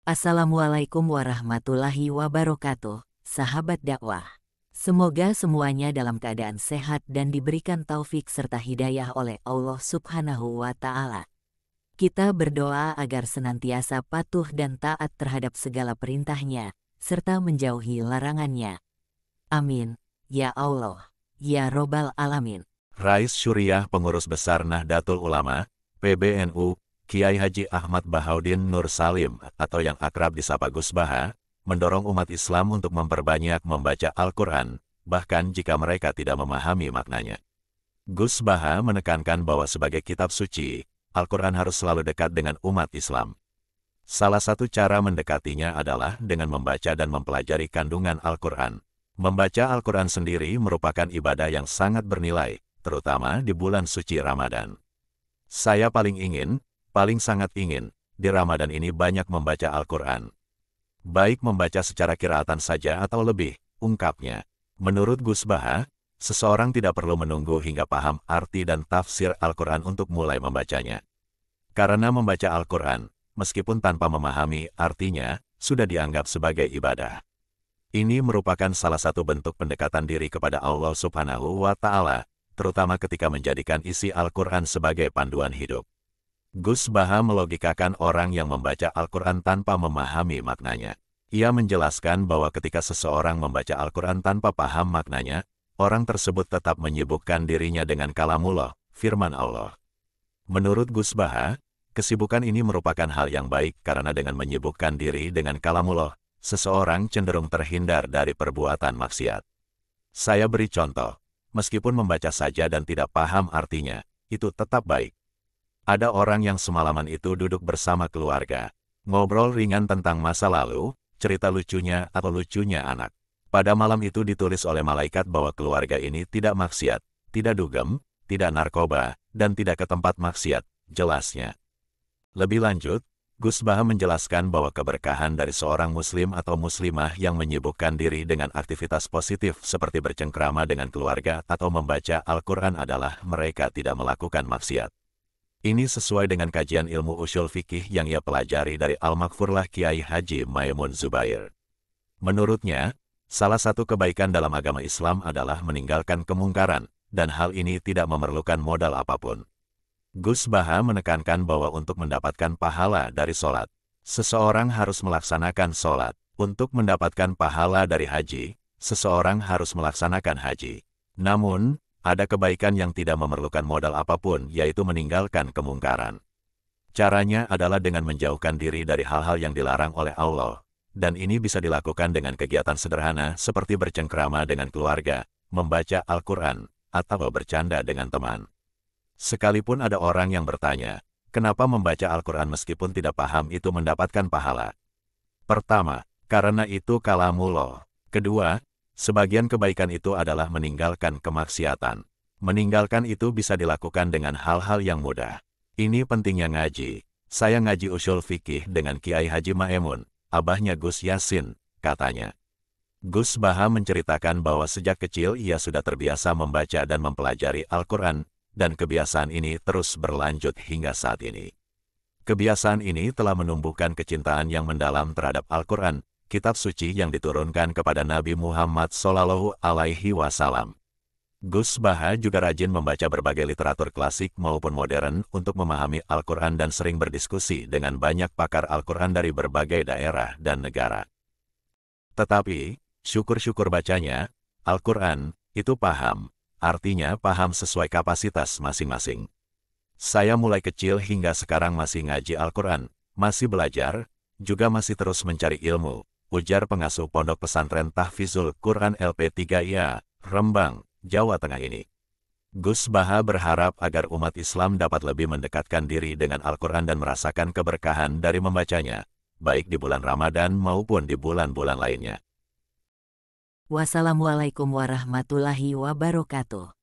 Assalamualaikum warahmatullahi wabarakatuh, sahabat dakwah. Semoga semuanya dalam keadaan sehat dan diberikan taufik serta hidayah oleh Allah Subhanahu wa Ta'ala. Kita berdoa agar senantiasa patuh dan taat terhadap segala perintahnya, serta menjauhi larangannya. Amin. Ya Allah, ya Robbal Alamin. Rais Syuriah Pengurus Besar Nahdlatul Ulama, PBNU, Kiai Haji Ahmad Bahaudin Nur Salim atau yang akrab disapa Gus Baha, mendorong umat Islam untuk memperbanyak membaca Al-Quran, bahkan jika mereka tidak memahami maknanya. Gus Baha menekankan bahwa sebagai kitab suci, Al-Quran harus selalu dekat dengan umat Islam. Salah satu cara mendekatinya adalah dengan membaca dan mempelajari kandungan Al-Quran. Membaca Al-Quran sendiri merupakan ibadah yang sangat bernilai, terutama di bulan suci Ramadan. Saya paling sangat ingin, di Ramadan ini banyak membaca Al-Quran. Baik membaca secara qiraatan saja atau lebih, ungkapnya. Menurut Gus Baha, seseorang tidak perlu menunggu hingga paham arti dan tafsir Al-Quran untuk mulai membacanya. Karena membaca Al-Quran, meskipun tanpa memahami artinya, sudah dianggap sebagai ibadah. Ini merupakan salah satu bentuk pendekatan diri kepada Allah Subhanahu wa Ta'ala, terutama ketika menjadikan isi Al-Quran sebagai panduan hidup. Gus Baha melogikakan orang yang membaca Al-Quran tanpa memahami maknanya. Ia menjelaskan bahwa ketika seseorang membaca Al-Quran tanpa paham maknanya, orang tersebut tetap menyibukkan dirinya dengan kalamullah, firman Allah. Menurut Gus Baha, kesibukan ini merupakan hal yang baik karena dengan menyibukkan diri dengan kalamullah, seseorang cenderung terhindar dari perbuatan maksiat. Saya beri contoh, meskipun membaca saja dan tidak paham artinya, itu tetap baik. Ada orang yang semalaman itu duduk bersama keluarga, ngobrol ringan tentang masa lalu, cerita lucunya atau lucunya anak. Pada malam itu ditulis oleh malaikat bahwa keluarga ini tidak maksiat, tidak dugem, tidak narkoba, dan tidak ke tempat maksiat, jelasnya. Lebih lanjut, Gus Baha menjelaskan bahwa keberkahan dari seorang muslim atau muslimah yang menyibukkan diri dengan aktivitas positif seperti bercengkrama dengan keluarga atau membaca Al-Quran adalah mereka tidak melakukan maksiat. Ini sesuai dengan kajian ilmu usul fikih yang ia pelajari dari Al-Maghfurlah Kiai Haji Maimun Zubair. Menurutnya, salah satu kebaikan dalam agama Islam adalah meninggalkan kemungkaran, dan hal ini tidak memerlukan modal apapun. Gus Baha menekankan bahwa untuk mendapatkan pahala dari sholat, seseorang harus melaksanakan sholat. Untuk mendapatkan pahala dari haji, seseorang harus melaksanakan haji. Namun, ada kebaikan yang tidak memerlukan modal apapun, yaitu meninggalkan kemungkaran. Caranya adalah dengan menjauhkan diri dari hal-hal yang dilarang oleh Allah, dan ini bisa dilakukan dengan kegiatan sederhana seperti bercengkrama dengan keluarga, membaca Al-Quran, atau bercanda dengan teman. Sekalipun ada orang yang bertanya, kenapa membaca Al-Quran meskipun tidak paham itu mendapatkan pahala? Pertama, karena itu kalamullah. Kedua, sebagian kebaikan itu adalah meninggalkan kemaksiatan. Meninggalkan itu bisa dilakukan dengan hal-hal yang mudah. Ini pentingnya ngaji. Saya ngaji usul fikih dengan Kiai Haji Maimun, abahnya Gus Yasin, katanya. Gus Baha menceritakan bahwa sejak kecil ia sudah terbiasa membaca dan mempelajari Al-Quran, dan kebiasaan ini terus berlanjut hingga saat ini. Kebiasaan ini telah menumbuhkan kecintaan yang mendalam terhadap Al-Quran, kitab suci yang diturunkan kepada Nabi Muhammad SAW. Gus Baha juga rajin membaca berbagai literatur klasik maupun modern untuk memahami Al-Quran dan sering berdiskusi dengan banyak pakar Al-Quran dari berbagai daerah dan negara. Tetapi, syukur-syukur bacanya, Al-Quran itu paham, artinya paham sesuai kapasitas masing-masing. Saya mulai kecil hingga sekarang masih ngaji Al-Quran, masih belajar, juga masih terus mencari ilmu, ujar pengasuh Pondok Pesantren Tahfizul Quran LP3IA, Rembang, Jawa Tengah ini. Gus Baha berharap agar umat Islam dapat lebih mendekatkan diri dengan Al-Quran dan merasakan keberkahan dari membacanya, baik di bulan Ramadan maupun di bulan-bulan lainnya. Wassalamualaikum warahmatullahi wabarakatuh.